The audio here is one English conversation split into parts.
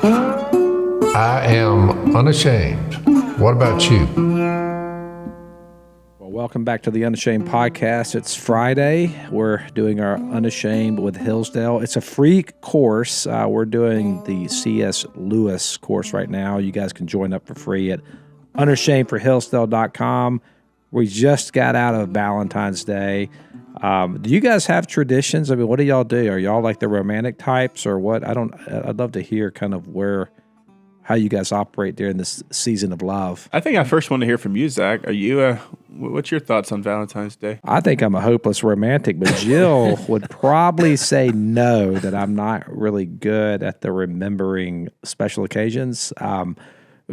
I am unashamed. What about you? Well, welcome back to the Unashamed Podcast. It's Friday. We're doing our Unashamed with Hillsdale. It's a free course. We're doing the C.S. Lewis course right now. You guys can join up for free at unashamedforhillsdale.com. We just got out of Valentine's Day. Do you guys have traditions? I mean, what do y'all do? Are y'all like the romantic types or what? I'd love to hear kind of how you guys operate during this season of love. I think I first want to hear from you, Zach. Are you, what's your thoughts on Valentine's Day? I think I'm a hopeless romantic, but Jill would probably say no, that I'm not really good at the remembering special occasions.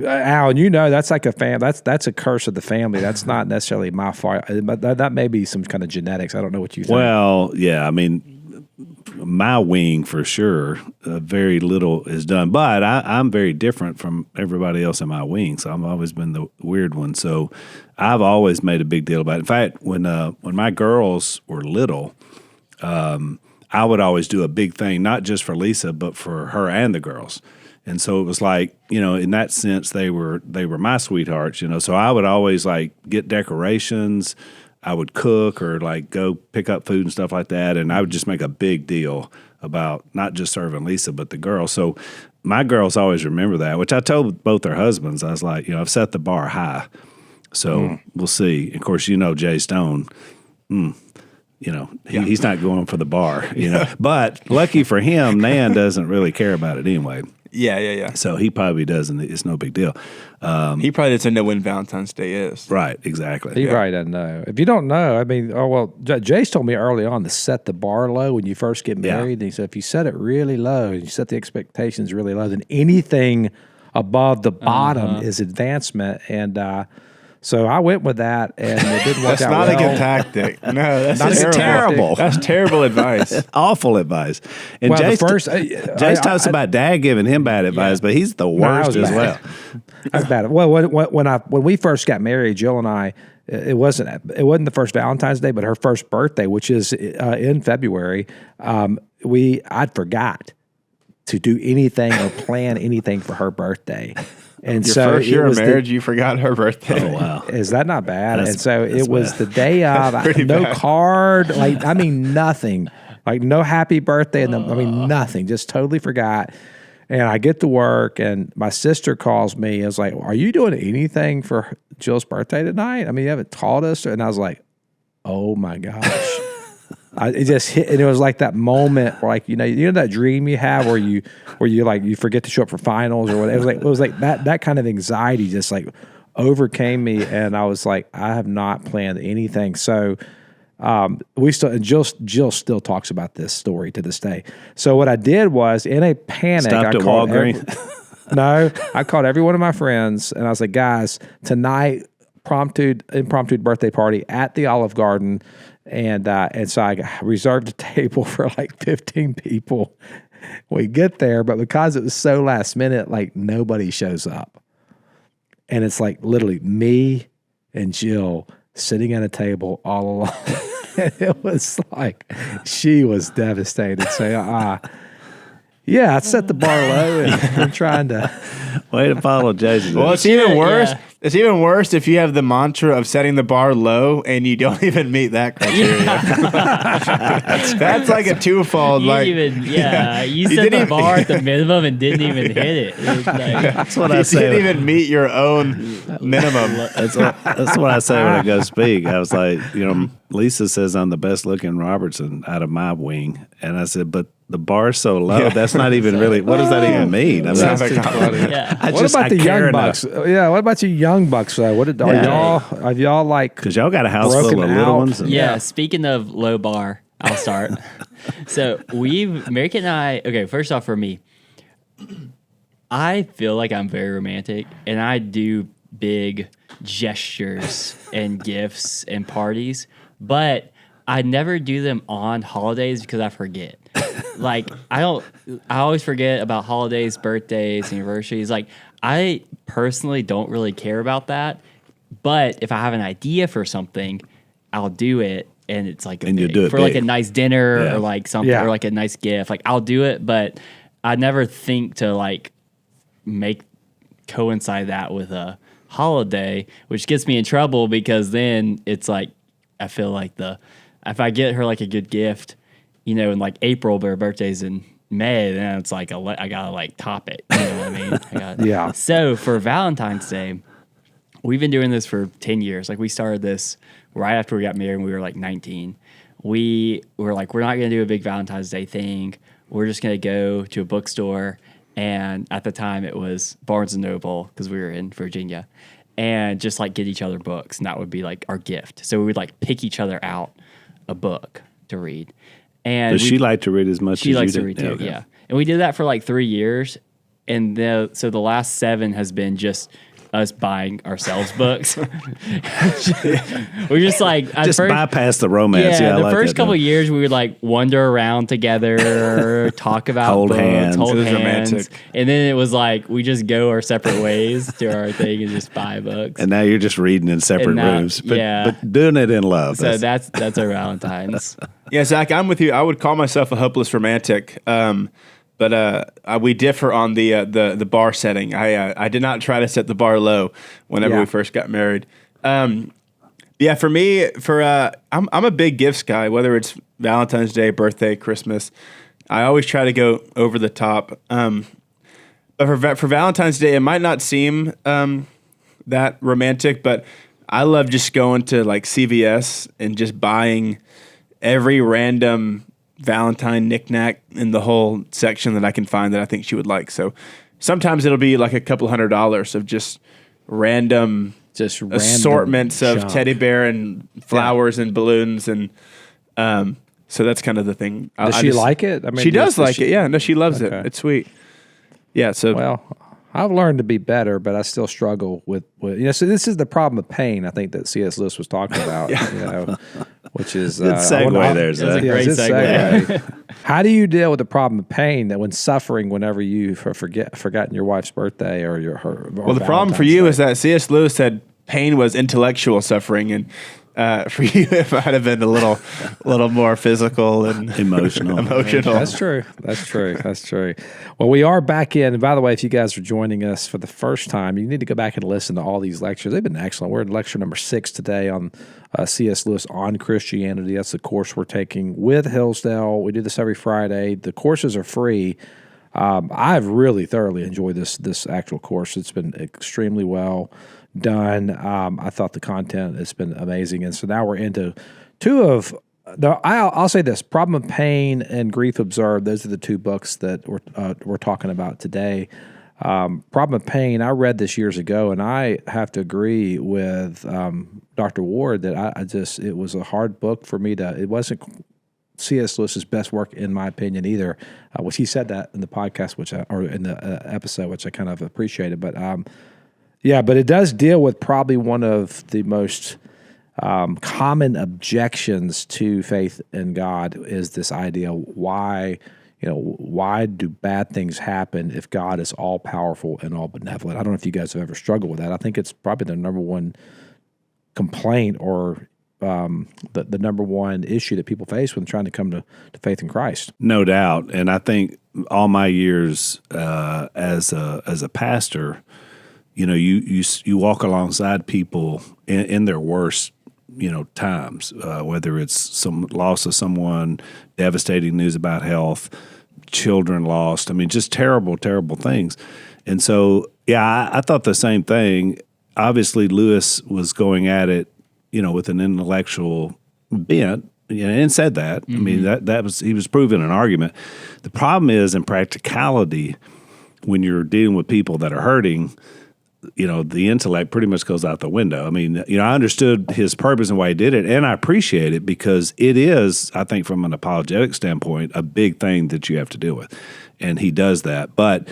Alan, you know, that's like that's a curse of the family. That's not necessarily my fault, but that may be some kind of genetics. I don't know what you think. Well, yeah, I mean, my wing for sure, very little is done, but I'm very different from everybody else in my wing, so I've always been the weird one. So I've always made a big deal about it. In fact, when my girls were little, I would always do a big thing, not just for Lisa, but for her and the girls. And so it was like, you know, in that sense, they were my sweethearts, you know. So I would always like get decorations. I would cook or like go pick up food and stuff like that. And I would just make a big deal about not just serving Lisa, but the girls. So my girls always remember that, which I told both their husbands. I was like, you know, I've set the bar high. So we'll see. Of course, you know, Jay Stone, you know, he's not going for the bar, you know. But lucky for him, Nan doesn't really care about it anyway. Yeah. So he probably doesn't. It's no big deal. He probably doesn't know when Valentine's Day is. Right, exactly. He probably doesn't know. If you don't know, I mean, Jace told me early on to set the bar low when you first get married. And he said if you set it really low, and you set the expectations really low, then anything above the bottom is advancement. And so I went with that, and it didn't work out well. That's not a good tactic. No, that's terrible. That's terrible advice. Awful advice. And Well, Jace talks about Dad giving him bad advice, but he's the worst as well. That's bad. Well, when we first got married, Jill and I, it wasn't the first Valentine's Day, but her first birthday, which is in February. I'd forgot to do anything or plan anything for her birthday. And Your so first year of marriage, you forgot her birthday. Oh, wow. Is that not bad? And so it was the day of, no bad. card, nothing. Like no happy birthday, and nothing. Just totally forgot. And I get to work, and my sister calls me. I was like, "Are you doing anything for Jill's birthday tonight? I mean, you haven't taught us." And I was like, "Oh my gosh!" It just hit, and it was like that moment, where like you know that dream you have where you like you forget to show up for finals or whatever. It was like that kind of anxiety just like overcame me, and I was like, I have not planned anything. So Jill still talks about this story to this day. So what I did was, in a panic, Stopped at Walgreens. No, I called every one of my friends, and I was like, guys, tonight, impromptu birthday party at the Olive Garden. And so I reserved a table for like 15 people. We get there, but because it was so last minute, like nobody shows up. And it's like literally me and Jill sitting at a table all alone. And it was like, she was devastated. So, I set the bar low, and I'm trying to. Way to follow Jason. Well, it's even worse. Yeah. It's even worse if you have the mantra of setting the bar low and you don't even meet that criteria. That's like a twofold. You set the bar at the minimum and didn't even hit it. That's what I say. You didn't even meet your own minimum. That's what I say when I go speak. I was like, Lisa says I'm the best looking Robertson out of my wing, and I said, but the bar's so low. That's not even really. What does that even mean? I mean, what about the young bucks? Yeah, what about you young bucks? Have y'all like? Because y'all got a house full of little ones. Yeah. Speaking of low bar, I'll start. So American and I. Okay, first off, for me, I feel like I'm very romantic, and I do big gestures and gifts and parties, but I never do them on holidays because I forget. Like I always forget about holidays, birthdays, anniversaries. Like I personally don't really care about that, but if I have an idea for something, I'll do it, and it's like like a nice dinner or like something or like a nice gift. Like I'll do it, but I never think to like coincide that with a holiday, which gets me in trouble because then it's like I feel like if I get her like a good gift, in like April, but her birthday's in May, then it's like I gotta like top it. You know what I mean? Yeah. So for Valentine's Day, we've been doing this for 10 years. Like we started this right after we got married when we were like 19. We were like, we're not gonna do a big Valentine's Day thing. We're just gonna go to a bookstore. And at the time it was Barnes and Noble because we were in Virginia, and just like get each other books. And that would be like our gift. So we would like pick each other out a book to read. And Does she like to read as much as you do? She likes to read too, Okay. yeah. And we did that for like 3 years. And so the last 7 has been just us buying ourselves books. We're just like Just bypass the romance. Yeah, I the like first that, couple though. of years we would like wander around together, talk about Hold books, hands. hold It was hands, romantic. and then it was like we just go our separate ways to our thing and just buy books. And now you're just reading in separate And now- rooms, but, yeah. but doing it in love. So that's our Valentine's. Yeah, Zach, I'm with you. I would call myself a hopeless romantic, but we differ on the bar setting. I did not try to set the bar low whenever Yeah. we first got married. Yeah, for me, I'm a big gifts guy. Whether it's Valentine's Day, birthday, Christmas, I always try to go over the top. But for Valentine's Day, it might not seem that romantic, but I love just going to like CVS and just buying every random Valentine knickknack in the whole section that I can find that I think she would like. So sometimes it'll be like a couple $100 of just random assortments of junk. teddy bear and flowers and balloons, and so that's kind of the thing. Does she like it? I mean, she does like it. Yeah, no, she loves it. Okay. It's sweet. Yeah, so Well, I've learned to be better, but I still struggle with so this is the problem of pain, I think, that C.S. Lewis was talking about, which is Good segue there, Zach. That's a great it's a segue. How do you deal with the problem of pain that when suffering whenever you've forgotten your wife's birthday or her? well, the problem for you is that C.S. Lewis said pain was intellectual suffering, and for you, it might have been a little more physical and Emotional. That's true. That's true. That's true. Well, we are back in. And by the way, if you guys are joining us for the first time, you need to go back and listen to all these lectures. They've been excellent. We're in lecture number 6 today on C.S. Lewis on Christianity. That's the course we're taking with Hillsdale. We do this every Friday. The courses are free. I've really thoroughly enjoyed this actual course. It's been extremely well done. I thought the content has been amazing. And so now we're into 2 of I'll say this: Problem of Pain and Grief Observed. Those are the 2 books that we're talking about today. Problem of Pain, I read this years ago, and I have to agree with Dr. Ward that it was a hard book for me it wasn't C.S. Lewis's best work in my opinion either, which he said that in the podcast, or in the episode, which I kind of appreciated. But but it does deal with probably one of the most common objections to faith in God is this idea: why do bad things happen if God is all powerful and all benevolent? I don't know if you guys have ever struggled with that. I think it's probably the number one complaint or the number one issue that people face when trying to come to faith in Christ. No doubt. And I think all my years as a pastor, you walk alongside people in their worst times, whether it's some loss of someone, devastating news about health, children lost. I mean, just terrible, terrible things. And so, I thought the same thing. Obviously, Lewis was going at it, with an intellectual bent, and said that. I mean, he was proving an argument. The problem is in practicality, when you're dealing with people that are hurting, the intellect pretty much goes out the window. I mean, I understood his purpose and why he did it, and I appreciate it because it is, I think, from an apologetic standpoint, a big thing that you have to deal with, and he does that. But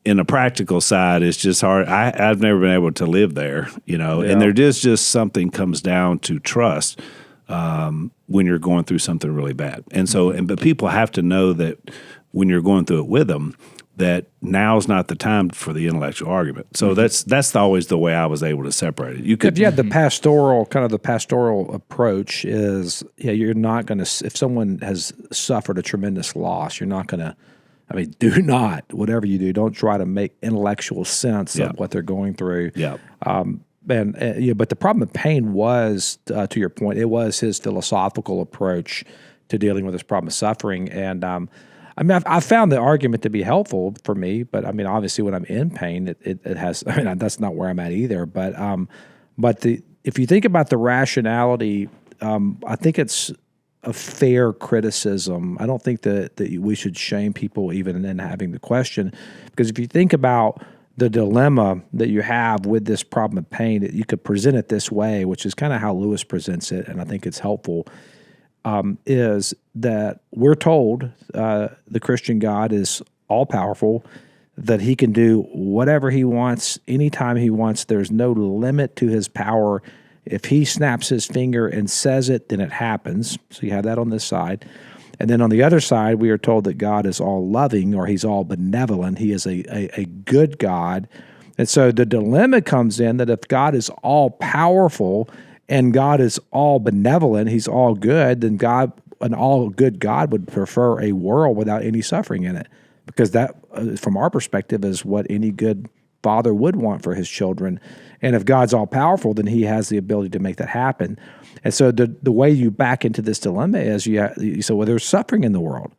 in a practical side, it's just hard. I've never been able to live there, and there is just something comes down to trust when you're going through something really bad. And so, but people have to know that when you're going through it with them, that now's not the time for the intellectual argument. So that's always the way I was able to separate it. If you had the pastoral approach is, you're not going to, if someone has suffered a tremendous loss, you're not going to I mean, do not, whatever you do, don't try to make intellectual sense Yeah. of what they're going through. Yeah. But the problem of pain was, to your point, it was his philosophical approach to dealing with this problem of suffering. And I mean, I found the argument to be helpful for me, but I mean, obviously, when I'm in pain, it has. I mean, that's not where I'm at either. But if you think about the rationality, I think it's a fair criticism. I don't think that we should shame people even in having the question, because if you think about the dilemma that you have with this problem of pain, you could present it this way, which is kind of how Lewis presents it, and I think it's helpful, is that we're told the Christian God is all-powerful, that he can do whatever he wants, anytime he wants. There's no limit to his power. If he snaps his finger and says it, then it happens. So you have that on this side. And then on the other side, we are told that God is all loving, or he's all benevolent. He is a good God. And so the dilemma comes in that if God is all powerful and God is all benevolent, he's all good, then an all good God would prefer a world without any suffering in it. Because that, from our perspective, is what any good father would want for his children. And if God's all powerful, then he has the ability to make that happen. And so the way you back into this dilemma is you say, well, there's suffering in the world.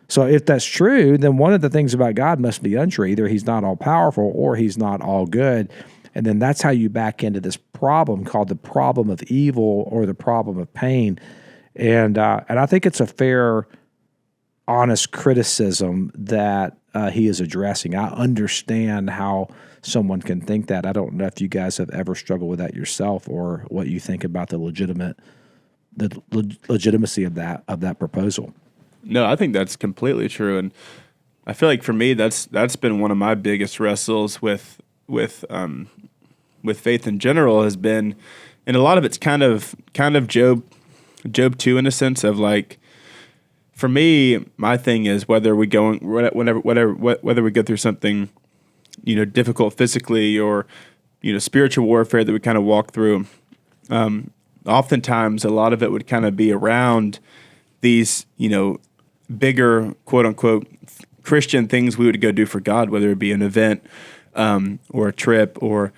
So if that's true, then one of the things about God must be untrue. Either he's not all powerful or he's not all good. And then that's how you back into this problem called the problem of evil or the problem of pain. And I think it's a fair, honest criticism that he is addressing. I understand how someone can think that. I don't know if you guys have ever struggled with that yourself, or what you think about the legitimacy of that proposal. No, I think that's completely true, and I feel like for me that's been one of my biggest wrestles with faith in general has been, and a lot of it's kind of Job 2 in a sense of like, for me, my thing is whether we go through something, difficult physically or, spiritual warfare that we kind of walk through. Oftentimes, a lot of it would kind of be around these, bigger quote unquote Christian things we would go do for God, whether it be an event or a trip or,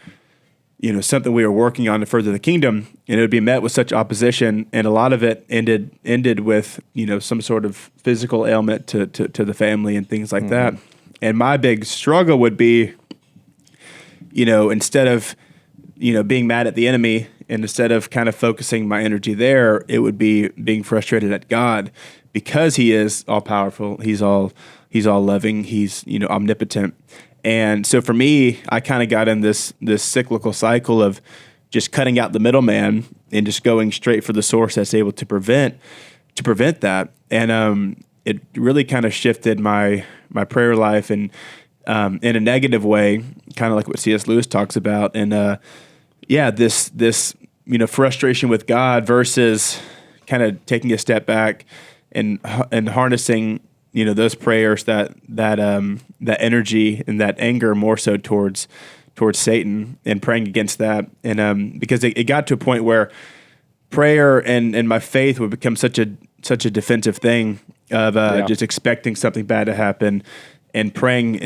something we were working on to further the kingdom, and it would be met with such opposition, and a lot of it ended with some sort of physical ailment to the family and things like that. And my big struggle would be, instead of being mad at the enemy, and instead of kind of focusing my energy there, it would be being frustrated at God because he is all powerful, he's all loving, he's omnipotent. And so for me, I kind of got in this cyclical cycle of just cutting out the middleman and just going straight for the source that's able to prevent that. And it really kind of shifted my prayer life and in a negative way, kind of like what C.S. Lewis talks about. And this frustration with God versus kind of taking a step back and harnessing those prayers, that energy and that anger more so towards Satan, and praying against that. And because it got to a point where prayer and my faith would become such a defensive thing of just expecting something bad to happen, and praying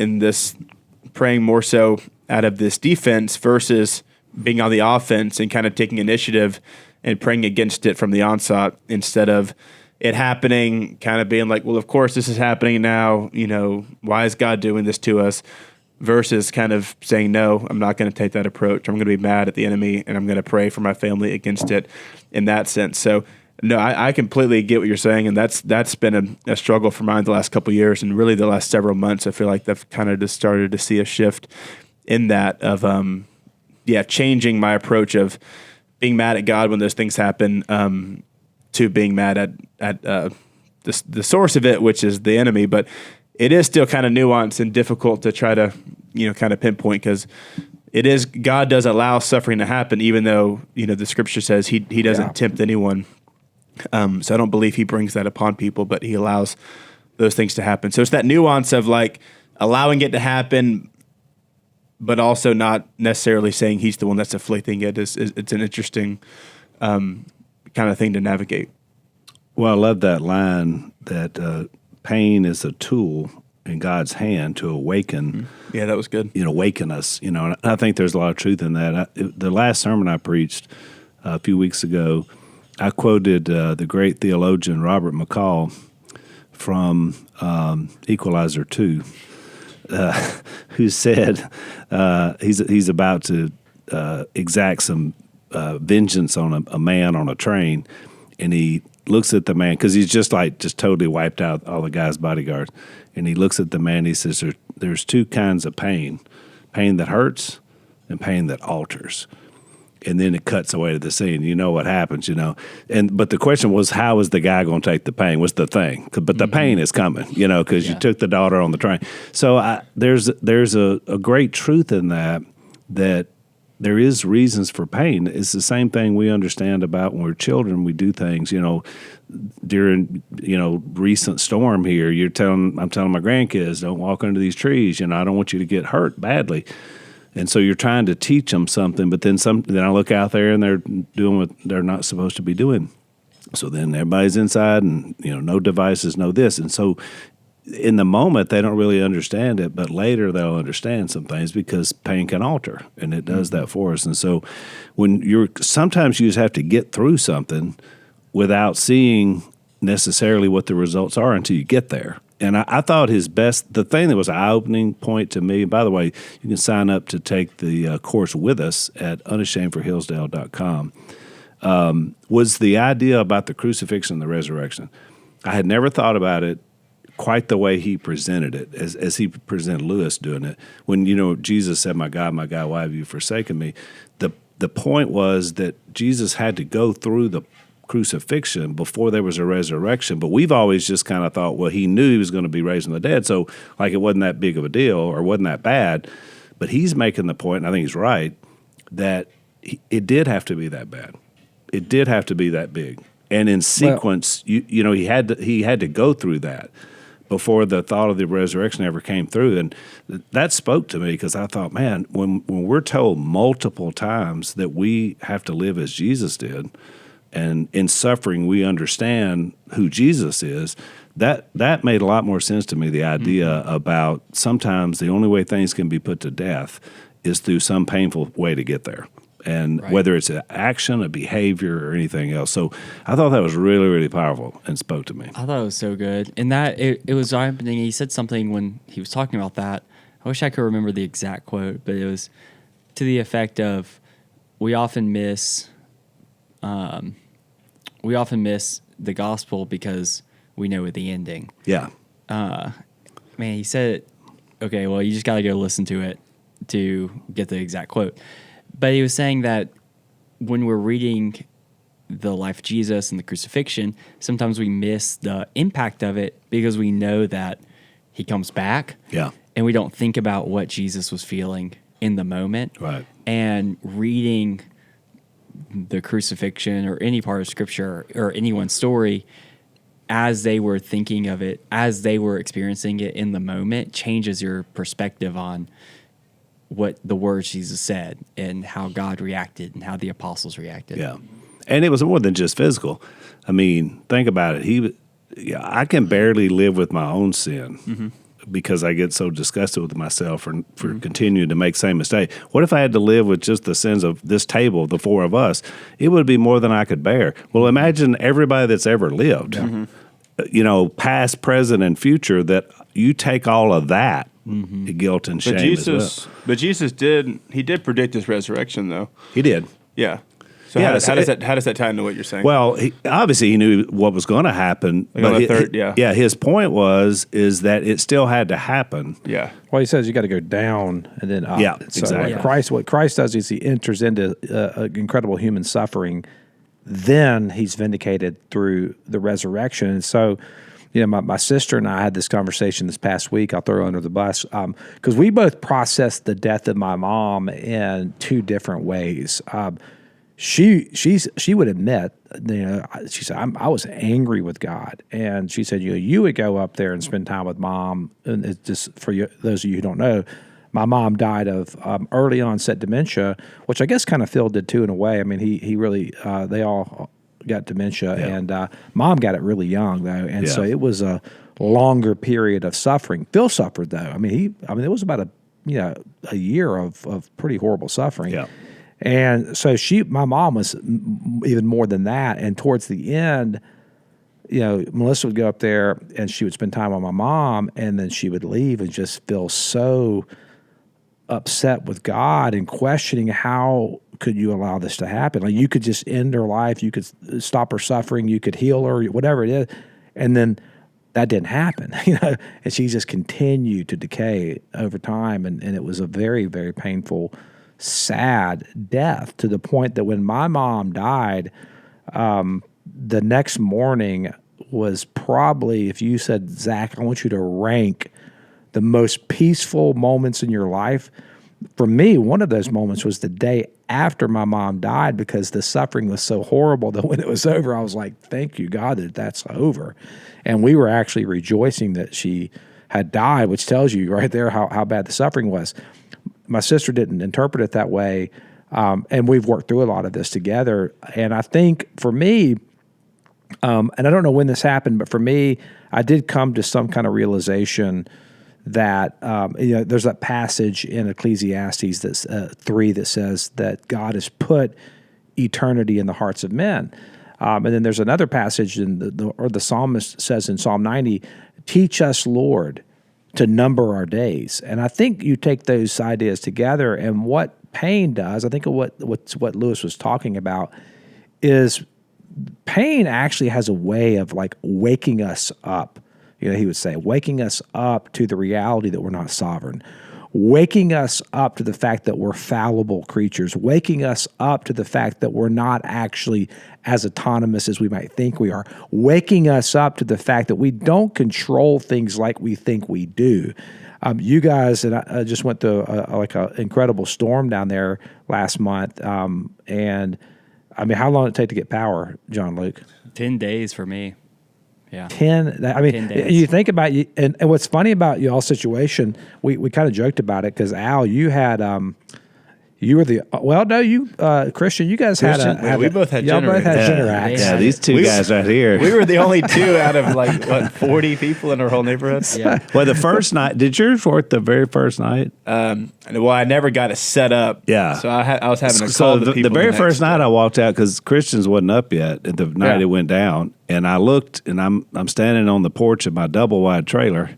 more so out of this defense versus being on the offense and kind of taking initiative and praying against it from the onset, instead of it happening, kind of being like, well, of course this is happening now, why is God doing this to us? Versus kind of saying, no, I'm not going to take that approach. I'm going to be mad at the enemy, and I'm going to pray for my family against it in that sense. So, no, I completely get what you're saying, and that's been a struggle for mine the last couple of years, and really the last several months. I feel like I've kind of just started to see a shift in that of, changing my approach of being mad at God when those things happen, to being mad at the source of it, which is the enemy. But it is still kind of nuanced and difficult to try to, kind of pinpoint, because God does allow suffering to happen, even though, the scripture says he doesn't tempt anyone. So I don't believe he brings that upon people, but he allows those things to happen. So it's that nuance of like allowing it to happen, but also not necessarily saying he's the one that's afflicting it. It's an interesting kind of thing to navigate. Well, I love that line that pain is a tool in God's hand to awaken. Yeah, that was good. Awaken us. And I think there's a lot of truth in that. The last sermon I preached a few weeks ago, I quoted the great theologian Robert McCall from Equalizer 2, who said he's about to exact some vengeance on a man on a train, and he looks at the man because he's just totally wiped out all the guy's bodyguards, and he looks at the man. And he says, "There's two kinds of pain that hurts and pain that alters." And then it cuts away to the scene. You know what happens, but the question was, how is the guy going to take the pain? Was the thing, but the pain is coming, because you took the daughter on the train. So there's a great truth in that there is reasons for pain. It's the same thing we understand about when we're children. We do things, during, recent storm here. I'm telling my grandkids, don't walk under these trees. I don't want you to get hurt badly. And so you're trying to teach them something, but then I look out there and they're doing what they're not supposed to be doing. So then everybody's inside and, no devices, no this. And so in the moment, they don't really understand it, but later they'll understand some things because pain can alter, and it does that for us. And so sometimes you just have to get through something without seeing necessarily what the results are until you get there. And I thought the thing that was an eye-opening point to me, by the way, you can sign up to take the course with us at unashamedforhillsdale.com, was the idea about the crucifixion and the resurrection. I had never thought about it quite the way he presented it, as he presented Lewis doing it. When, Jesus said, my God, why have you forsaken me? The point was that Jesus had to go through the crucifixion before there was a resurrection. But we've always just kind of thought, well, he knew he was going to be raised from the dead, so it wasn't that big of a deal or wasn't that bad. But he's making the point, and I think he's right, that it did have to be that bad. It did have to be that big. And in sequence, he had to go through that before the thought of the resurrection ever came through. And that spoke to me because I thought, man, when we're told multiple times that we have to live as Jesus did, and in suffering we understand who Jesus is, that made a lot more sense to me, the idea about sometimes the only way things can be put to death is through some painful way to get there. And whether it's an action, a behavior, or anything else. So I thought that was really, really powerful and spoke to me. I thought it was so good. And that it was eye-opening. He said something when he was talking about that. I wish I could remember the exact quote, but it was to the effect of, we often miss the gospel because we know the ending. Yeah. Man, he said it. Okay, well, you just got to go listen to it to get the exact quote. But he was saying that when we're reading the life of Jesus and the crucifixion, sometimes we miss the impact of it because we know that he comes back. Yeah. And we don't think about what Jesus was feeling in the moment. Right. And reading the crucifixion or any part of Scripture or anyone's story as they were thinking of it, as they were experiencing it in the moment, changes your perspective on what the words Jesus said and how God reacted and how the apostles reacted. Yeah. And it was more than just physical. I mean, think about it. I can barely live with my own sin because I get so disgusted with myself for continuing to make the same mistake. What if I had to live with just the sins of this table, the four of us? It would be more than I could bear. Well, imagine everybody that's ever lived, past, present, and future, that you take all of that guilt and shame as well. But Jesus did predict his resurrection, though. He did. Yeah. So how does that tie into what you're saying? Well, obviously he knew what was going to happen. His point is that it still had to happen. Yeah. Well, he says you got to go down and then up. Yeah, so exactly. What Christ does is he enters into incredible human suffering. Then he's vindicated through the resurrection. And so, my sister and I had this conversation this past week. I'll throw her under the bus because we both processed the death of my mom in two different ways. She would admit, she said, I was angry with God, and she said, you would go up there and spend time with mom. And it's just for those of you who don't know, my mom died of early-onset dementia, which I guess kind of Phil did too in a way. I mean, he really they all got dementia, and mom got it really young though, and so it was a longer period of suffering. Phil suffered though. I mean, it was about a year of pretty horrible suffering. Yeah. And so my mom was even more than that. And towards the end, Melissa would go up there and she would spend time with my mom, and then she would leave and just feel so upset with God and questioning, how could you allow this to happen? Like, you could just end her life, you could stop her suffering, you could heal her, whatever it is. And then that didn't happen, and she just continued to decay over time. And it was a very, very painful, sad death, to the point that when my mom died, the next morning was probably, if you said, Zach, I want you to rank the most peaceful moments in your life, for me, one of those moments was the day after my mom died, because the suffering was so horrible that when it was over, I was like, thank you, God, that that's over. And we were actually rejoicing that she had died, which tells you right there how bad the suffering was. My sister didn't interpret it that way, and we've worked through a lot of this together. And I think for me, and I don't know when this happened, but for me, I did come to some kind of realization that there's that passage in Ecclesiastes that's 3 that says that God has put eternity in the hearts of men. And then there's another passage in the psalmist says in Psalm 90, teach us, Lord, to number our days. And I think you take those ideas together, and what pain does, I think of what Lewis was talking about, is pain actually has a way of like waking us up. He would say, waking us up to the reality that we're not sovereign, waking us up to the fact that we're fallible creatures, waking us up to the fact that we're not actually as autonomous as we might think we are, waking us up to the fact that we don't control things like we think we do. You guys, and I just went through an incredible storm down there last month, and I mean, how long did it take to get power, John Luke? 10 days for me. Yeah. 10 days. You think about you, and what's funny about y'all's situation, we kind of joked about it, because Al, you had you were the Christian, you guys we both had y'all both had Generacs. Yeah, these two guys right here. We were the only two out of 40 people in our whole neighborhood. Yeah. Well, the first night, did yours work the very first night? Well, I never got it set up. Yeah. So I was having to So call the people. the very next first day. night I walked out, because Christians wasn't up yet at the night it went down, and I looked, and I'm standing on the porch of my double wide trailer,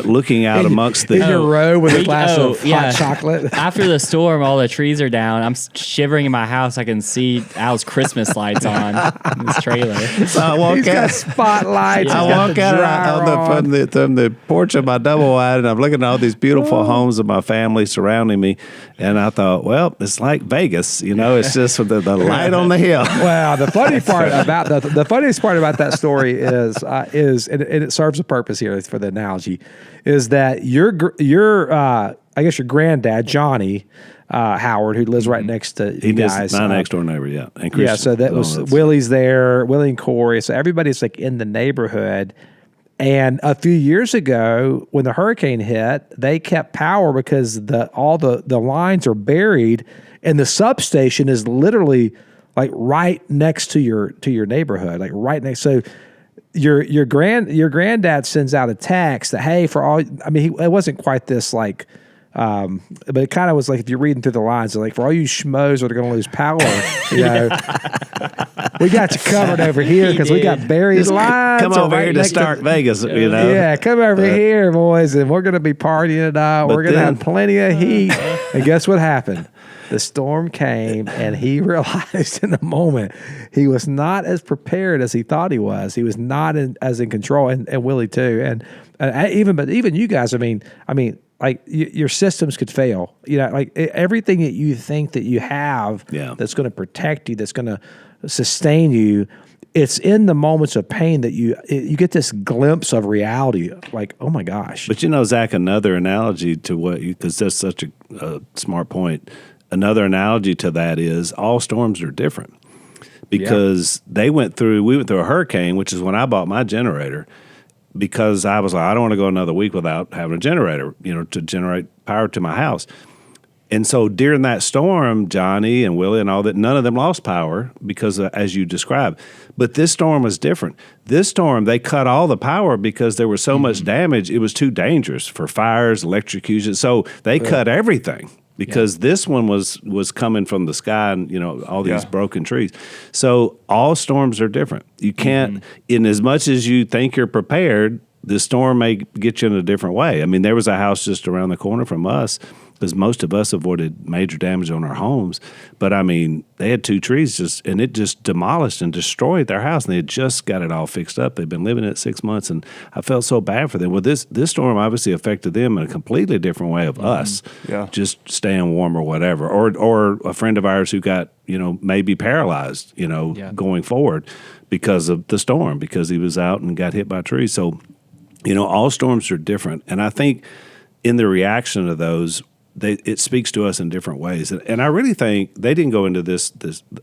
looking out amongst in the your row with a glass of hot yeah. chocolate. After the storm, all the trees are down. I'm shivering in my house. I can see Al's Christmas lights on in this trailer. So I walk He's out. got spotlights. I he's got walk the out dryer on. from the porch of my double wide, and I'm looking at all these beautiful homes of my family surrounding me, and I thought, well, it's like Vegas, it's just with the light on the hill. Well, the funny part about the funniest part about that story is and it serves a purpose here for the analogy, is that your I guess your granddad Johnny Howard, who lives right next to you guys, my next door neighbor, yeah, and yeah. So that was Willie's there, Willie and Corey. So everybody's like in the neighborhood. And a few years ago, when the hurricane hit, they kept power because all the lines are buried, and the substation is literally like right next to your neighborhood, like right next. So your granddad sends out a text that, hey, for all, I mean, it wasn't quite this like, but it kind of was like, if you're reading through the lines, like, for all you schmoes that are going to lose power, we got you covered over here because we got buried lines. Come over here to start Vegas, Yeah, come over here, boys, and we're going to be partying it up. We're going to have plenty of heat. And guess what happened? The storm came, and he realized in the moment he was not as prepared as he thought he was. He was not as in control, and Willie too. And even you guys, I mean, like your systems could fail. Like everything that you think that you have that's going to protect you, that's going to sustain you, it's in the moments of pain that you get this glimpse of reality. Like, oh my gosh! But Zach, another analogy to what because that's such a smart point. Another analogy to that is all storms are different because we went through a hurricane, which is when I bought my generator, because I was like, I don't want to go another week without having a generator, to generate power to my house. And so during that storm, Johnny and Willie and all that, none of them lost power because as you described. But this storm was different. This storm, they cut all the power because there was so much damage. It was too dangerous for fires, electrocution. So they cut everything because this one was coming from the sky and, all these broken trees. So all storms are different. You can't, in as much as you think you're prepared, the storm may get you in a different way. I mean, there was a house just around the corner from us, because most of us avoided major damage on our homes. But I mean, they had 2 trees and it just demolished and destroyed their house. And they had just got it all fixed up. They'd been living in it 6 months, and I felt so bad for them. Well, this storm obviously affected them in a completely different way of us, just staying warm or whatever. Or a friend of ours who got, maybe paralyzed, going forward because of the storm, because he was out and got hit by trees. So, all storms are different. And I think in the reaction to those, it speaks to us in different ways, and I really think they didn't go into this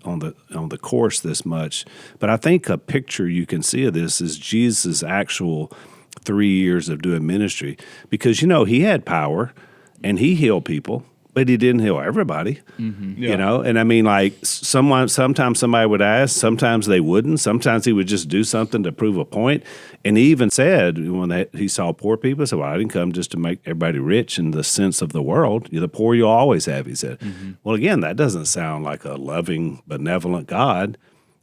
on the course this much, but I think a picture you can see of this is Jesus' actual 3 years of doing ministry, because he had power and he healed people, but he didn't heal everybody, And I mean, like sometimes somebody would ask, sometimes they wouldn't, sometimes he would just do something to prove a point. And he even said when he saw poor people, he said, "Well, I didn't come just to make everybody rich in the sense of the world. The poor you'll always have," he said. Well, again, that doesn't sound like a loving, benevolent God.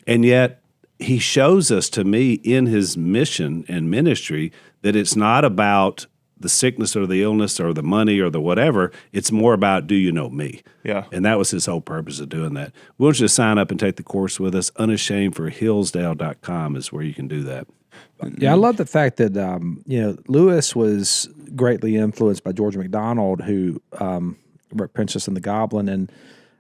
And yet he shows us, to me, in his mission and ministry, that it's not about the sickness or the illness or the money or the whatever. It's more about, do you know me? Yeah. And that was his whole purpose of doing that. We want you to sign up and take the course with us. Unashamedforhillsdale.com is where you can do that. Yeah, I love the fact that Lewis was greatly influenced by George MacDonald, who wrote Princess and the Goblin,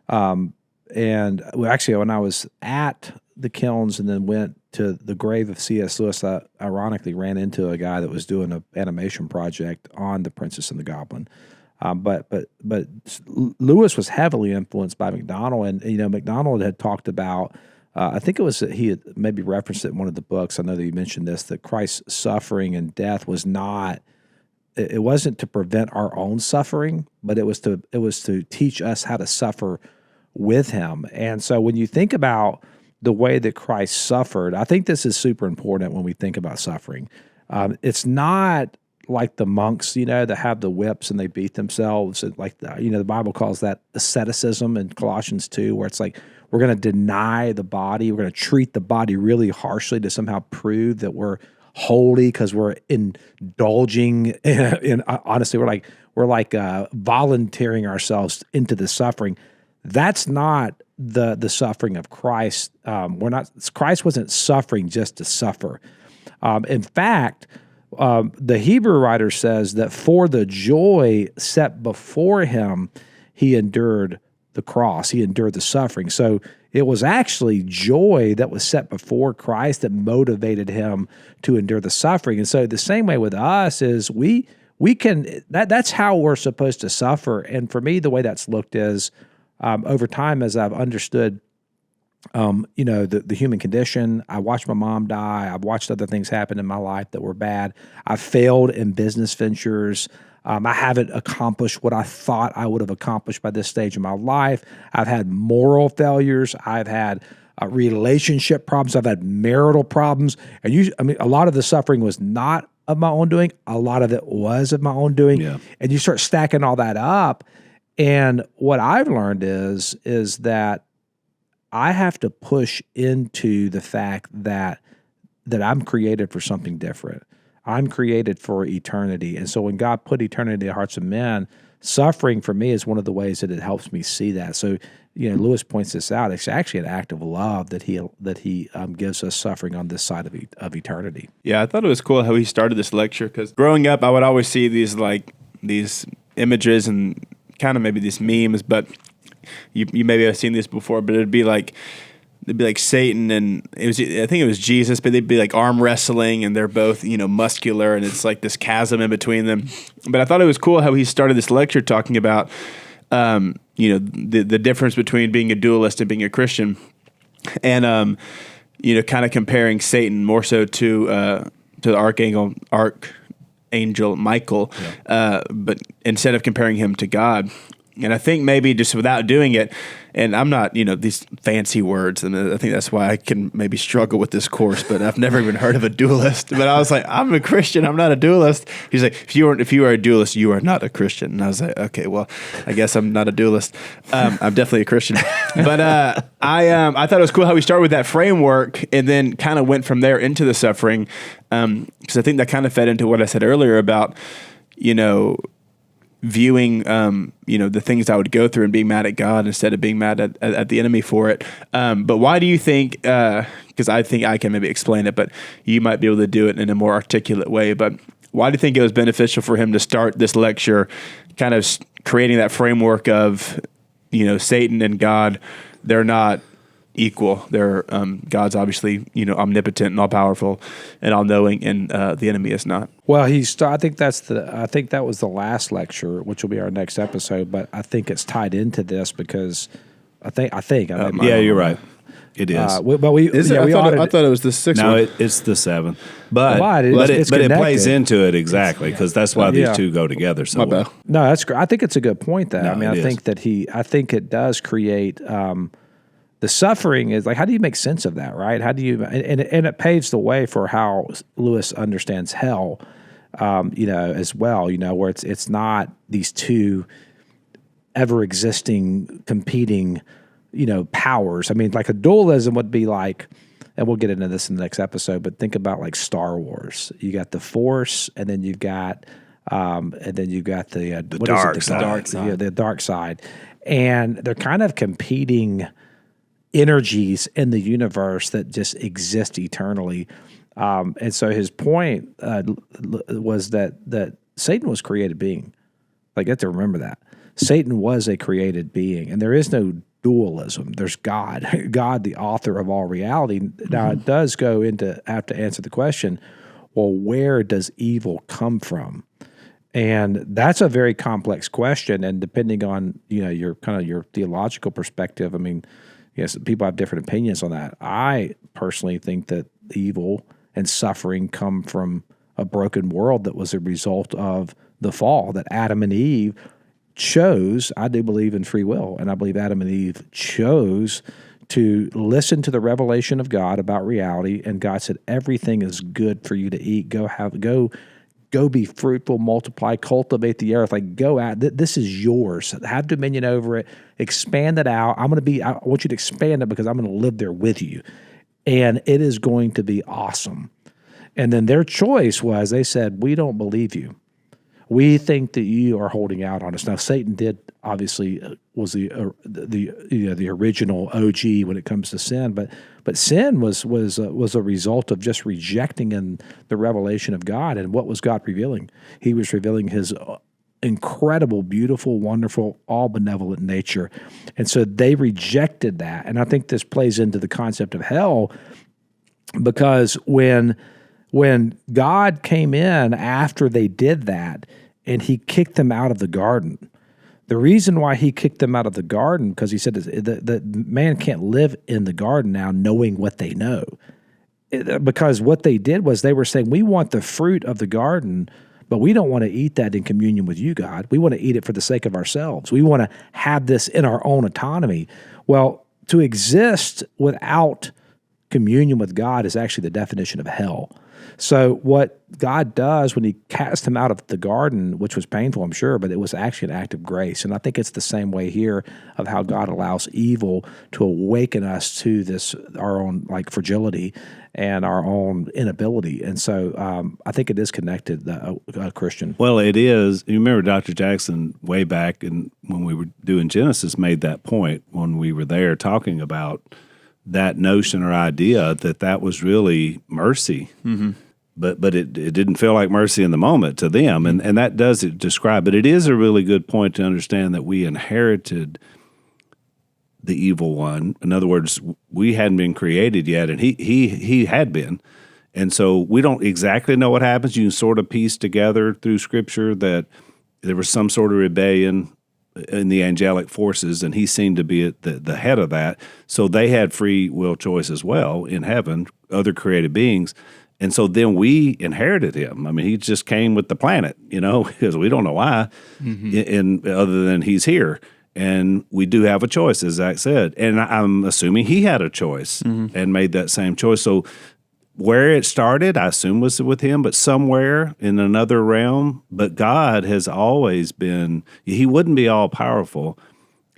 and actually when I was at the Kilns and then went to the grave of C.S. Lewis, I ironically ran into a guy that was doing an animation project on the Princess and the Goblin. But Lewis was heavily influenced by MacDonald, and MacDonald had talked about. I think it was he had maybe referenced it in one of the books. I know that you mentioned this, that Christ's suffering and death was not. It wasn't to prevent our own suffering, but it was to teach us how to suffer with him. And so when you think about the way that Christ suffered, I think this is super important when we think about suffering. It's not like the monks, that have the whips and they beat themselves. And like the Bible calls that asceticism in Colossians 2, where it's like we're going to deny the body, we're going to treat the body really harshly to somehow prove that we're holy because we're indulging in honestly, we're like volunteering ourselves into the suffering. That's not the suffering of Christ. Christ wasn't suffering just to suffer. In fact, the Hebrew writer says that for the joy set before him, he endured the cross. He endured the suffering. So it was actually joy that was set before Christ that motivated him to endure the suffering. And so the same way with us is we can, that's how we're supposed to suffer. And for me, the way that's looked is, over time, as I've understood, the human condition, I watched my mom die. I've watched other things happen in my life that were bad. I've failed in business ventures. I haven't accomplished what I thought I would have accomplished by this stage of my life. I've had moral failures. I've had relationship problems. I've had marital problems. And a lot of the suffering was not of my own doing. A lot of it was of my own doing. Yeah. And you start stacking all that up. And what I've learned is that I have to push into the fact that I'm created for something different. I'm created for eternity. And so when God put eternity in the hearts of men, suffering for me is one of the ways that it helps me see that. So, Lewis points this out. It's actually an act of love that he gives us suffering on this side of eternity. Yeah, I thought it was cool how he started this lecture, because growing up, I would always see these images and kind of maybe these memes, but you maybe have seen this before, but it'd be like Satan and I think it was Jesus, but they'd be like arm wrestling and they're both, muscular, and it's like this chasm in between them. But I thought it was cool how he started this lecture talking about, the difference between being a dualist and being a Christian, and, kind of comparing Satan more so to the Archangel Michael, but instead of comparing him to God. And I think maybe just without doing it, and I'm not, these fancy words, and I think that's why I can maybe struggle with this course, but I've never even heard of a dualist. But I was like, I'm a Christian, I'm not a dualist. He's like, if you are a dualist, you are not a Christian. And I was like, okay, well, I guess I'm not a dualist. I'm definitely a Christian. But I thought it was cool how we started with that framework and then kind of went from there into the suffering, because I think that kind of fed into what I said earlier about, viewing, the things I would go through and being mad at God instead of being mad at the enemy for it. But why do you think, because I think I can maybe explain it, but you might be able to do it in a more articulate way, but why do you think it was beneficial for him to start this lecture kind of creating that framework of, Satan and God, they're not equal. They're God's obviously omnipotent and all powerful and all knowing, and the enemy is not. Well, I think that was the last lecture, which will be our next episode. But I think it's tied into this because I think. Yeah, you're right. It is. I thought it was the sixth. No, one. it's the seventh. But it's it connected. plays into it exactly because that's why these two go together so well. No, that's great. I think it's a good point. Though No, I think it does create. The suffering is like, how do you make sense of that, right? How do you, and it paves the way for how Lewis understands hell, as well, where it's not these two ever existing competing, powers. I mean, like a dualism would be like, and we'll get into this in the next episode, but think about like Star Wars. You got the Force, and then you've got, the dark side. The dark side, and they're kind of competing energies in the universe that just exist eternally. And so his point was that Satan was a created being. Like, you have to remember that. Satan was a created being, and there is no dualism. There's God, the author of all reality. Now, it does have to answer the question, well, where does evil come from? And that's a very complex question, and depending on, your theological perspective, I mean, yes, people have different opinions on that. I personally think that evil and suffering come from a broken world that was a result of the fall, that Adam and Eve chose. I do believe in free will, and I believe Adam and Eve chose to listen to the revelation of God about reality, and God said, everything is good for you to eat. Go be fruitful, multiply, cultivate the earth. Like, go out. This is yours. Have dominion over it. Expand it out. I want you to expand it because I'm going to live there with you. And it is going to be awesome. And then their choice was, they said, we don't believe you. We think that you are holding out on us. Now, Satan did obviously was the original OG when it comes to sin, but sin was a result of just rejecting in the revelation of God. And what was God revealing? He was revealing His incredible, beautiful, wonderful, all benevolent nature, and so they rejected that. And I think this plays into the concept of hell, because when God came in after they did that, and He kicked them out of the garden. The reason why He kicked them out of the garden, because He said the man can't live in the garden now knowing what they know. Because what they did was they were saying, we want the fruit of the garden, but we don't want to eat that in communion with you, God. We want to eat it for the sake of ourselves. We want to have this in our own autonomy. Well, to exist without communion with God is actually the definition of hell. So what God does when He cast him out of the garden, which was painful, I'm sure, but it was actually an act of grace. And I think it's the same way here of how God allows evil to awaken us to this, our own like fragility and our own inability. And so I think it is connected, Christian. Well, it is. You remember Dr. Jackson way back when we were doing Genesis made that point when we were there talking about that notion or idea that was really mercy. Mm-hmm. But it didn't feel like mercy in the moment to them, and that does describe. But it is a really good point to understand that we inherited the evil one. In other words, we hadn't been created yet, and he had been, and so we don't exactly know what happens. You can sort of piece together through Scripture that there was some sort of rebellion in the angelic forces, and he seemed to be at the head of that. So they had free will choice as well in heaven, other created beings. And so then we inherited him. I mean, he just came with the planet, because we don't know why, and other than he's here. And we do have a choice, as Zach said. And I'm assuming he had a choice and made that same choice. So where it started, I assume, was with him, but somewhere in another realm. But God has always been, he wouldn't be all powerful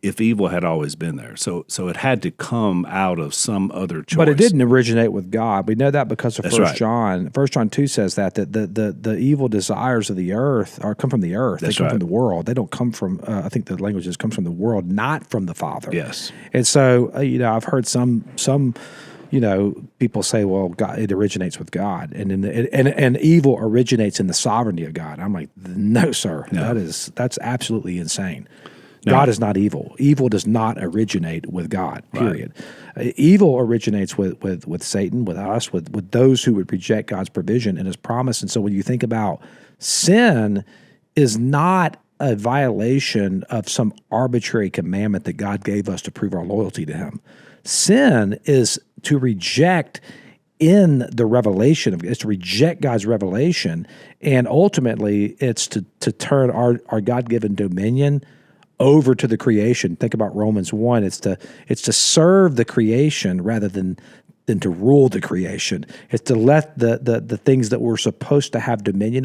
if evil had always been there. So it had to come out of some other choice. But it didn't originate with God. We know that because of That's 1 right. John. 1 John 2 says that the evil desires of the earth come from the earth. That's they come right. from the world. They don't come from, I think the language is comes from the world, not from the Father. Yes. And so, I've heard some people say, well, God, it originates with God, and evil originates in the sovereignty of God. I'm like, no, sir. No. That's absolutely insane. No. God is not evil. Evil does not originate with God, period. Evil originates with Satan, with us, with those who would reject God's provision and his promise. And so when you think about sin is not a violation of some arbitrary commandment that God gave us to prove our loyalty to him. Sin is to reject in the revelation it's to reject God's revelation, and ultimately it's to turn our God-given dominion over to the creation. Think about Romans 1. It's to serve the creation rather than to rule the creation. It's to let the things that we're supposed to have dominion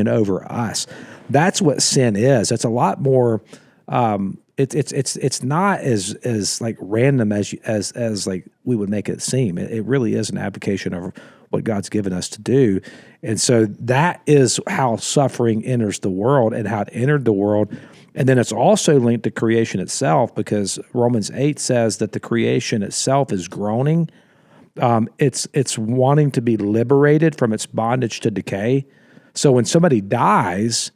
over us. That's what sin is. It's a lot more. It's not as like random as like we would make it seem. It really is an application of what God's given us to do. And so that is how suffering enters the world and how it entered the world. And then it's also linked to creation itself, because Romans 8 says that the creation itself is groaning. It's wanting to be liberated from its bondage to decay. So when somebody dies,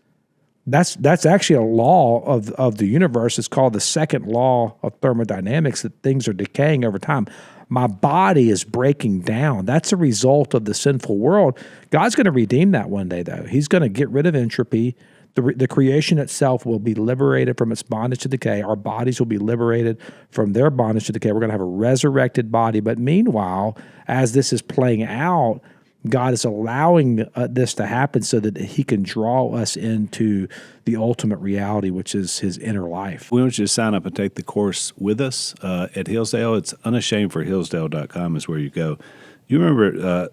that's actually a law of the universe. It's called the second law of thermodynamics, that things are decaying over time. My body is breaking down. That's a result of the sinful world. God's going to redeem that one day, though. He's going to get rid of entropy. The creation itself will be liberated from its bondage to decay. Our bodies will be liberated from their bondage to decay. We're going to have a resurrected body. But meanwhile, as this is playing out, God is allowing this to happen so that he can draw us into the ultimate reality, which is his inner life. We want you to sign up and take the course with us at Hillsdale. It's unashamedforhillsdale.com is where you go. You remember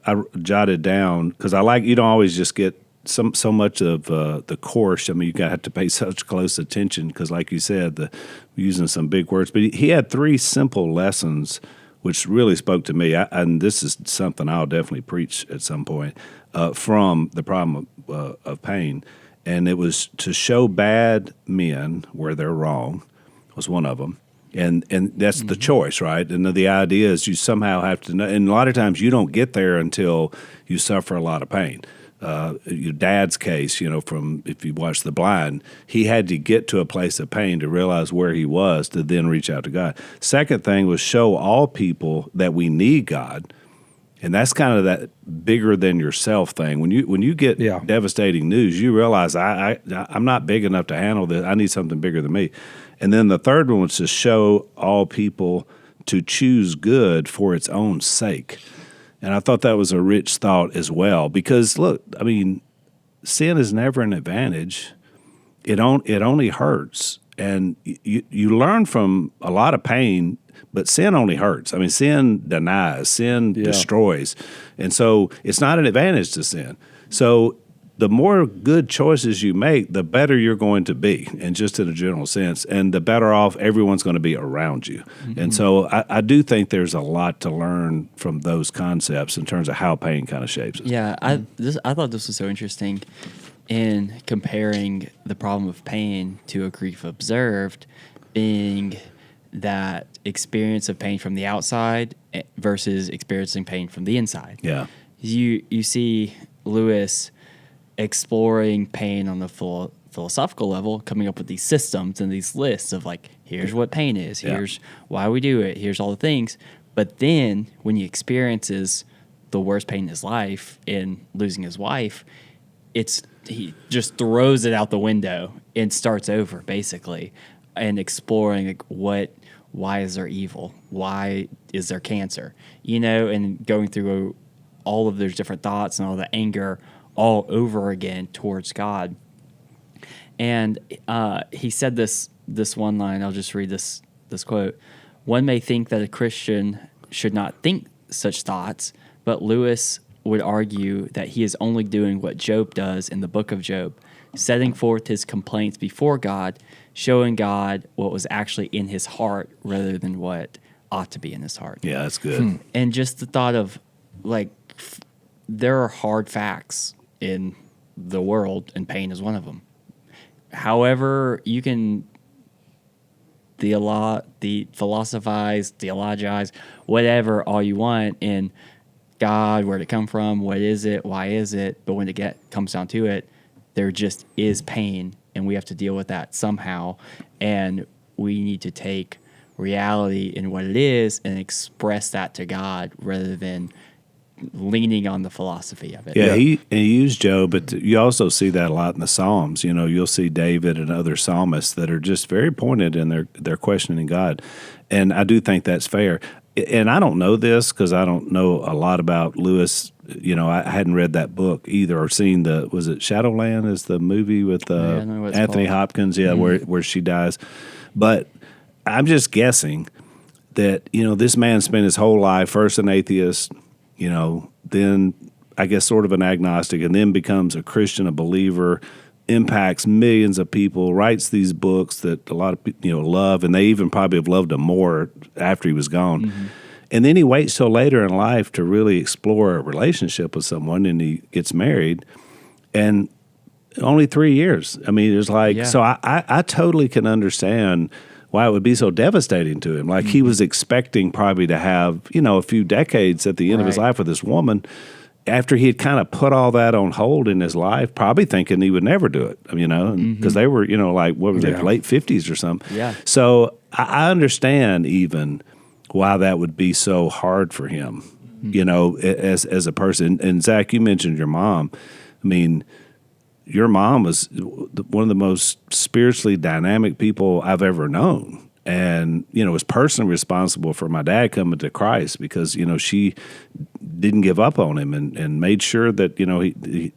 I jotted down, because you don't always just get so much of the course. I mean, you have to pay such close attention because, like you said, we're using some big words. But he had 3 simple lessons which really spoke to me. And this is something I'll definitely preach at some point from the problem of pain. And it was to show bad men where they're wrong was one of them. And that's the choice, right? And the idea is you somehow have to know. And a lot of times you don't get there until you suffer a lot of pain. Your dad's case, from if you watch The Blind, he had to get to a place of pain to realize where he was to then reach out to God. Second thing was show all people that we need God. And that's kind of that bigger than yourself thing. When you get devastating news, you realize I'm not big enough to handle this. I need something bigger than me. And then the third one was to show all people to choose good for its own sake. And I thought that was a rich thought as well, because look, I mean, sin is never an advantage. It only hurts, and you learn from a lot of pain, but sin only hurts. I mean, sin denies, sin destroys, and so it's not an advantage to sin. So the more good choices you make, the better you're going to be, and just in a general sense, and the better off everyone's going to be around you. Mm-hmm. And so I do think there's a lot to learn from those concepts in terms of how pain kind of shapes us. Yeah, I thought this was so interesting in comparing the problem of pain to a grief observed, being that experience of pain from the outside versus experiencing pain from the inside. Yeah, you see Lewis exploring pain on the philosophical level, coming up with these systems and these lists of like, here's what pain is, here's why we do it, here's all the things. But then when he experiences the worst pain in his life in losing his wife, he just throws it out the window and starts over basically, and exploring like why is there evil? Why is there cancer? And going through all of those different thoughts and all the anger all over again towards God. And he said this one line. I'll just read this quote. One may think that a Christian should not think such thoughts, but Lewis would argue that he is only doing what Job does in the book of Job, setting forth his complaints before God, showing God what was actually in his heart rather than what ought to be in his heart. Yeah, that's good. And just the thought of, like, there are hard facts in the world, and pain is one of them. However, you can philosophize, theologize, whatever, all you want, in God, where'd it come from, what is it, why is it, but when it comes down to it, there just is pain, and we have to deal with that somehow, and we need to take reality in what it is and express that to God rather than leaning on the philosophy of it. Yeah, he used Job, but you also see that a lot in the Psalms. You know, you'll see David and other psalmists that are just very pointed in their questioning God, and I do think that's fair. And I don't know this because I don't know a lot about Lewis. You know, I hadn't read that book either or seen was it Shadowland is the movie with Anthony Hopkins, where she dies. But I'm just guessing that, you know, this man spent his whole life first an atheist, you know, then I guess sort of an agnostic, and then becomes a Christian, a believer, impacts millions of people, writes these books that a lot of people, you know, love, and they even probably have loved him more after he was gone. Mm-hmm. And then he waits till later in life to really explore a relationship with someone, and he gets married, and only 3 years. I mean, it's like, so I totally can understand why it would be so devastating to him. Like, he was expecting probably to have, you know, a few decades at the end of his life with this woman, after he had kind of put all that on hold in his life, probably thinking he would never do it, you know, because they were, you know, like, what was it, late 50s or something. Yeah. So I understand even why that would be so hard for him, you know, as a person. And Zach, you mentioned your mom. I mean, your mom was one of the most spiritually dynamic people I've ever known. And, you know, was personally responsible for my dad coming to Christ because, you know, she didn't give up on him and made sure that, you know,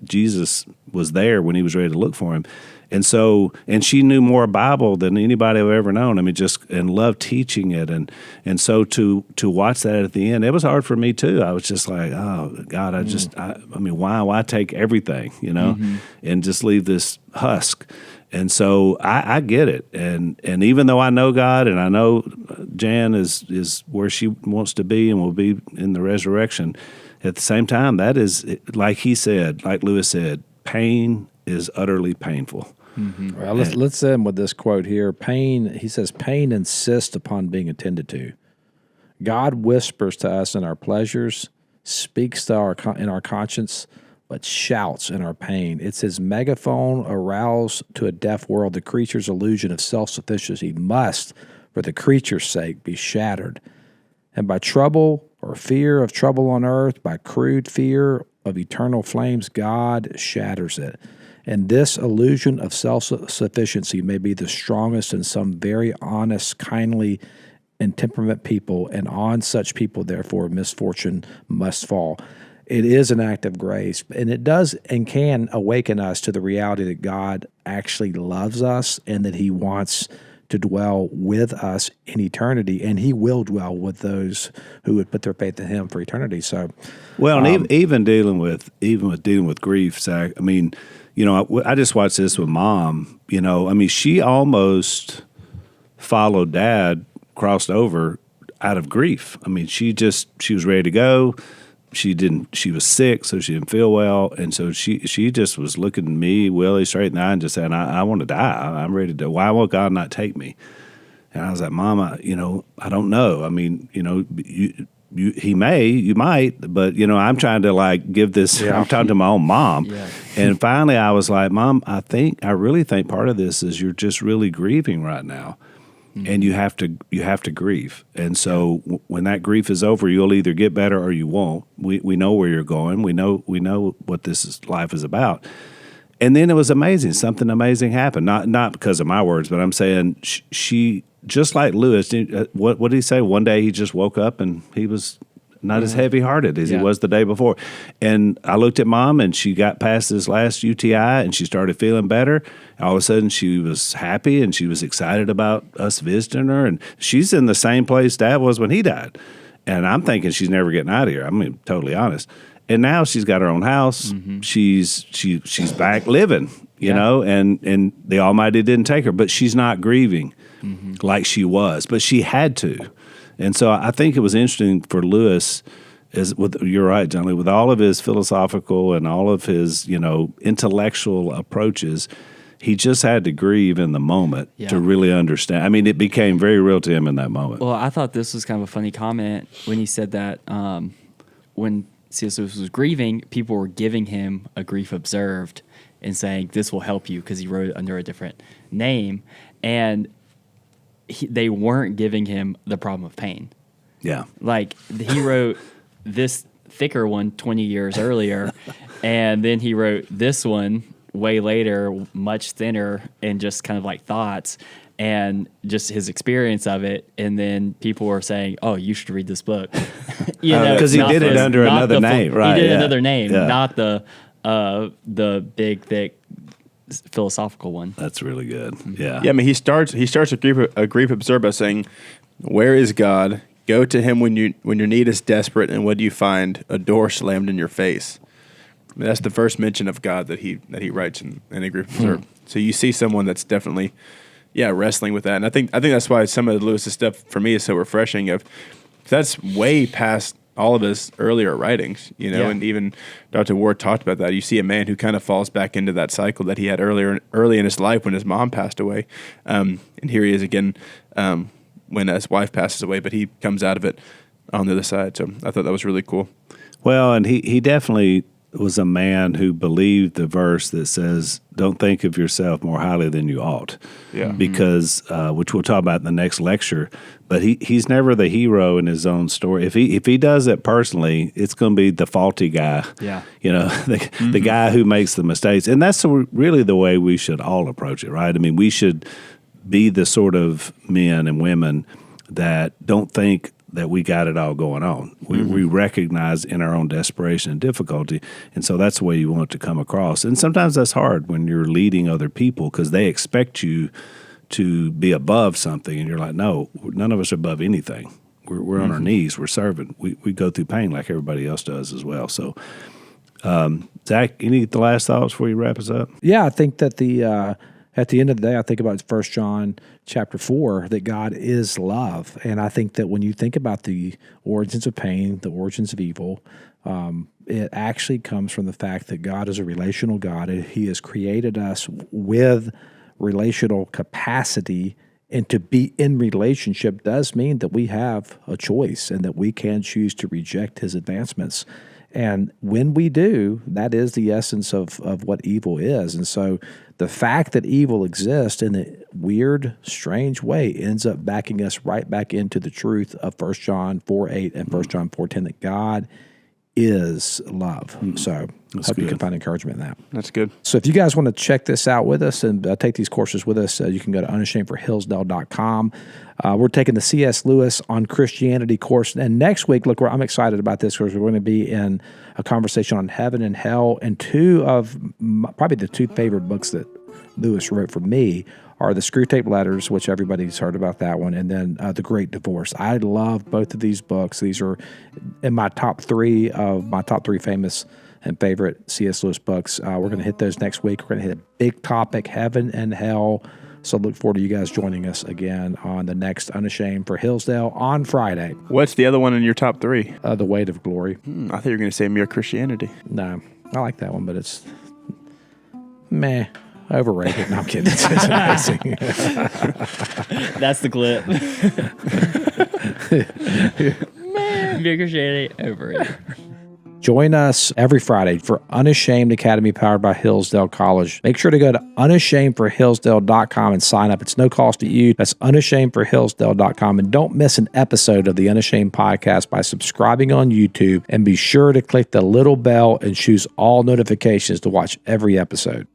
Jesus was there when he was ready to look for him. And so, and she knew more Bible than anybody I've ever known. I mean, and loved teaching it. And so to watch that at the end, it was hard for me too. I was just like, oh God, I mean, why take everything, you know, and just leave this husk? And so I get it. And even though I know God and I know Jan is where she wants to be and will be in the resurrection, at the same time, that is, like he said, like Lewis said, pain is utterly painful. Mm-hmm. Well, let's end with this quote here. He says, pain insists upon being attended to. God whispers to us in our pleasures, speaks to in our conscience, but shouts in our pain. It's his megaphone aroused to a deaf world. The creature's illusion of self-sufficiency must, for the creature's sake, be shattered. And by trouble or fear of trouble on earth, by crude fear of eternal flames, God shatters it. And this illusion of self-sufficiency may be the strongest in some very honest, kindly, and temperament people, and on such people, therefore, misfortune must fall. It is an act of grace, and it does and can awaken us to the reality that God actually loves us and that he wants to dwell with us in eternity, and he will dwell with those who would put their faith in him for eternity. So, well, and even dealing with grief, Zach, I mean, you know, I just watched this with Mom. You know, I mean, she almost followed Dad, crossed over out of grief. I mean, she was ready to go. She was sick, so she didn't feel well. And so she just was looking at me, Willie, straight in the eye and just saying, I want to die. I'm ready to die. Why will God not take me? And I was like, Mama, you know, I don't know. I mean, you know, you might, but, you know, I'm trying to like give this, I'm talking to my own mom. Yeah. And finally I was like, Mom, I really think part of this is you're just really grieving right now. And you have to grieve. And so when that grief is over, you'll either get better or you won't. We know where you're going. We know what life is about. And then it was amazing. Something amazing happened. Not because of my words, but I'm saying she just like Lewis. What did he say? One day he just woke up and he was not as heavy-hearted as he was the day before. And I looked at Mom, and she got past this last UTI, and she started feeling better. All of a sudden, she was happy, and she was excited about us visiting her. And she's in the same place Dad was when he died. And I'm thinking she's never getting out of here. I mean, totally honest. And now she's got her own house. She's back living, you know, and the Almighty didn't take her, but she's not grieving like she was, but she had to. And so I think it was interesting for Lewis, you're right, John Lee, with all of his philosophical and all of his, intellectual approaches, he just had to grieve in the moment to really understand. I mean, it became very real to him in that moment. Well, I thought this was kind of a funny comment when he said that when C.S. Lewis was grieving, people were giving him a grief observed and saying, this will help you, because he wrote it under a different name. And they weren't giving him the problem of pain. Yeah. Like, he wrote this thicker one 20 years earlier, and then he wrote this one way later, much thinner, and just kind of like thoughts and just his experience of it. And then people were saying, oh, you should read this book. Because he did it under another name, right? He did another name, not the big, thick philosophical one. That's really good. Yeah. Yeah, I mean, he starts a grief observed by saying, "Where is God? Go to him when your need is desperate, and what do you find? A door slammed in your face." I mean, that's the first mention of God that he writes in a grief observed. So you see someone that's definitely, wrestling with that, and I think that's why some of Lewis's stuff for me is so refreshing. That's way past all of his earlier writings, and even Dr. Ward talked about that. You see a man who kind of falls back into that cycle that he had early in his life when his mom passed away, and here he is again when his wife passes away, but he comes out of it on the other side. So I thought that was really cool. Well, and he definitely was a man who believed the verse that says, don't think of yourself more highly than you ought. Yeah. Because, which we'll talk about in the next lecture, but he's never the hero in his own story. If he does it personally, it's going to be the faulty guy. Yeah. The guy who makes the mistakes. And that's really the way we should all approach it, right? I mean, we should be the sort of men and women that don't think that we got it all going on. We recognize in our own desperation and difficulty, and so that's the way you want it to come across. And sometimes that's hard when you're leading other people because they expect you to be above something, and you're like, no, none of us are above anything. We're on our knees. We're serving. We go through pain like everybody else does as well. So, Zach, any the last thoughts before you wrap us up? Yeah, I think that at the end of the day, I think about 1 John chapter 4, that God is love. And I think that when you think about the origins of pain, the origins of evil, it actually comes from the fact that God is a relational God. And He has created us with relational capacity. And to be in relationship does mean that we have a choice and that we can choose to reject His advancements. And when we do, that is the essence of what evil is. And so the fact that evil exists in a weird, strange way ends up backing us right back into the truth of 1 John 4:8 and 1 John 4:10, that God is love. So I hope you can find encouragement in that. That's good. So if you guys want to check this out with us and take these courses with us, you can go to unashamedforhillsdale.com. We're taking the C.S. Lewis on Christianity course. And next week, look, I'm excited about this because we're going to be in a conversation on heaven and hell. And probably the two favorite books that Lewis wrote for me are the Screwtape Letters, which everybody's heard about that one, and then The Great Divorce. I love both of these books. These are in my top three famous and favorite C.S. Lewis books. We're going to hit those next week. We're going to hit a big topic, heaven and hell. So look forward to you guys joining us again on the next Unashamed for Hillsdale on Friday. What's the other one in your top three? The Weight of Glory. I thought you were going to say Mere Christianity. No, I like that one, but it's meh. Overrated. No, I'm kidding. It's amazing. That's the clip. Mere Christianity, overrated. Join us every Friday for Unashamed Academy powered by Hillsdale College. Make sure to go to unashamedforhillsdale.com and sign up. It's no cost to you. That's unashamedforhillsdale.com. And don't miss an episode of the Unashamed podcast by subscribing on YouTube. And be sure to click the little bell and choose all notifications to watch every episode.